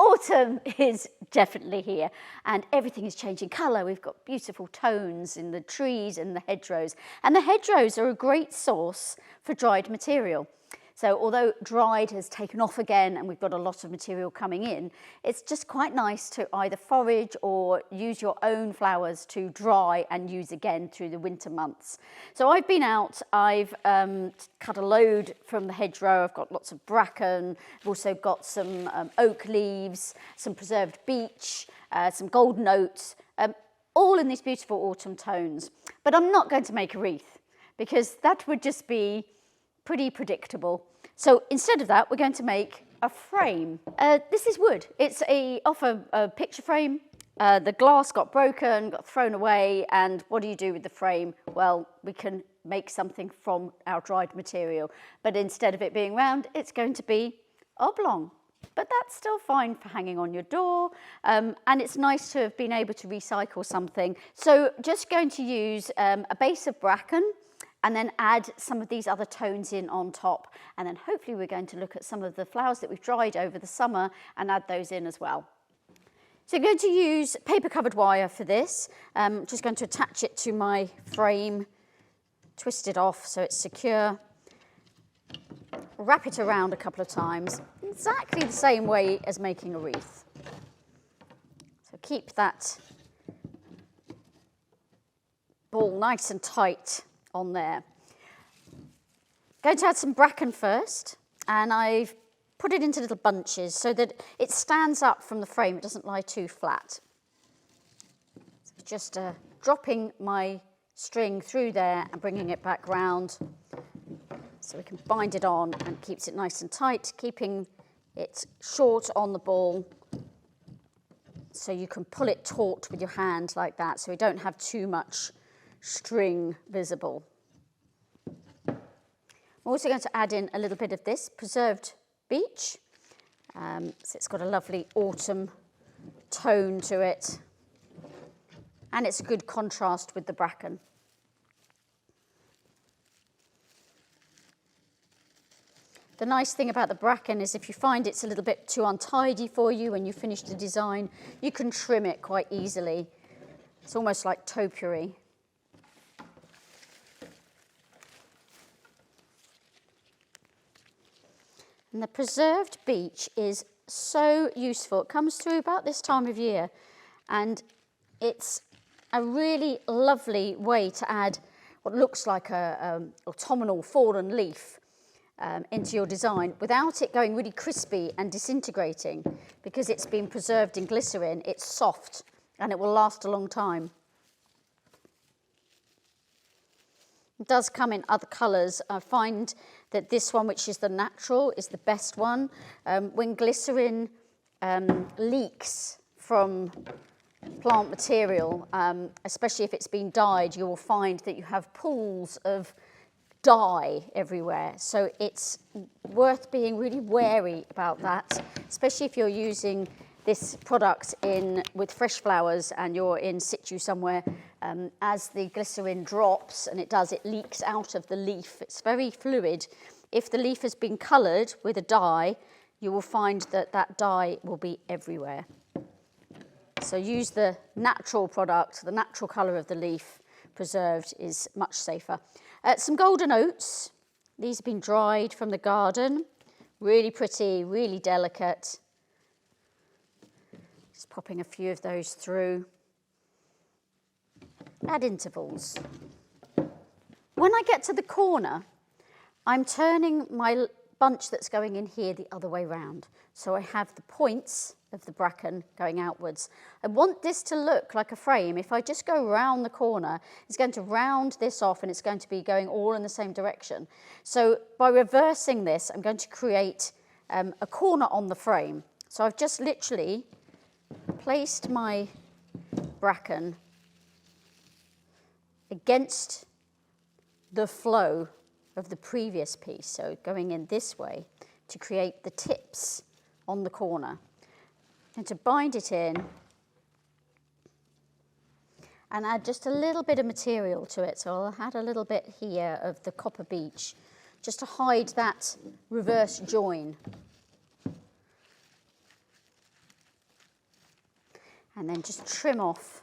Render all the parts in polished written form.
Autumn is definitely here and everything is changing colour. We've got beautiful tones in the trees and the hedgerows. And the hedgerows are a great source for dried material. So although dried has taken off again and we've got a lot of material coming in, it's just quite nice to either forage or use your own flowers to dry and use again through the winter months. So I've been out, I've cut a load from the hedgerow. I've got lots of bracken, I've also got some oak leaves, some preserved beech, some golden oats, all in these beautiful autumn tones. But I'm not going to make a wreath because that would just be pretty predictable. So instead of that, we're going to make a frame. This is wood. It's off a picture frame. The glass got broken, got thrown away, and what do you do with the frame? Well, we can make something from our dried material, but instead of it being round, it's going to be oblong. But that's still fine for hanging on your door, and it's nice to have been able to recycle something. So just going to use a base of bracken, and then add some of these other tones in on top. And then hopefully we're going to look at some of the flowers that we've dried over the summer and add those in as well. So I'm going to use paper covered wire for this. I'm just going to attach it to my frame, twist it off so it's secure, wrap it around a couple of times, exactly the same way as making a wreath. So keep that ball nice and tight on there. Going to add some bracken first, and I've put it into little bunches so that it stands up from the frame, it doesn't lie too flat. So just dropping my string through there and bringing it back round so we can bind it on and keeps it nice and tight, keeping it short on the ball so you can pull it taut with your hand like that so we don't have too much string visible. I'm also going to add in a little bit of this preserved beech, so it's got a lovely autumn tone to it, and it's a good contrast with the bracken. The nice thing about the bracken is if you find it's a little bit too untidy for you when you finish the design, you can trim it quite easily. It's almost like topiary. And the preserved beech is so useful. It comes through about this time of year, and it's a really lovely way to add what looks like a autumnal fallen leaf into your design without it going really crispy and disintegrating. Because it's been preserved in glycerin, it's soft and it will last a long time. It does come in other colours. I find that this one, which is the natural, is the best one. When glycerin leaks from plant material, especially if it's been dyed, you will find that you have pools of dye everywhere. So it's worth being really wary about that, especially if you're using this product with fresh flowers and you're in situ somewhere. As the glycerin drops, and it leaks out of the leaf. It's very fluid. If the leaf has been coloured with a dye, you will find that that dye will be everywhere. So use the natural product, the natural colour of the leaf preserved is much safer. Some golden oats. These have been dried from the garden. Really pretty, really delicate. Just popping a few of those through. At intervals. When I get to the corner, I'm turning my bunch that's going in here the other way round. So I have the points of the bracken going outwards. I want this to look like a frame. If I just go round the corner, it's going to round this off and it's going to be going all in the same direction. So by reversing this, I'm going to create a corner on the frame. So I've just literally placed my bracken against the flow of the previous piece, so going in this way to create the tips on the corner. And to bind it in and add just a little bit of material to it. So I'll add a little bit here of the copper beech just to hide that reverse join. and then just trim off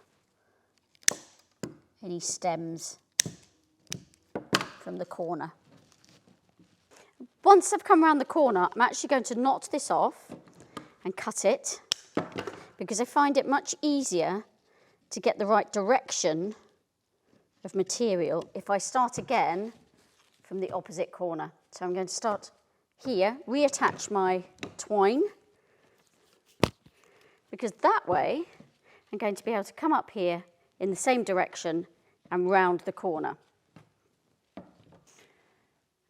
any stems from the corner. Once I've come around the corner, I'm actually going to knot this off and cut it, because I find it much easier to get the right direction of material if I start again from the opposite corner. So I'm going to start here, reattach my twine, because that way I'm going to be able to come up here in the same direction and round the corner.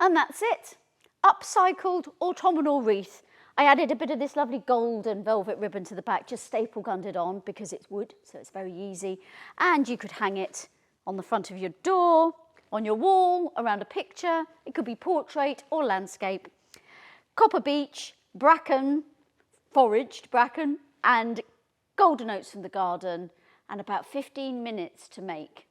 And that's it. Upcycled autumnal wreath. I added a bit of this lovely golden velvet ribbon to the back, just staple gunned it on because it's wood, so it's very easy. And you could hang it on the front of your door, on your wall, around a picture. It could be portrait or landscape. Copper beech, bracken, foraged bracken, and golden oats from the garden, and about 15 minutes to make.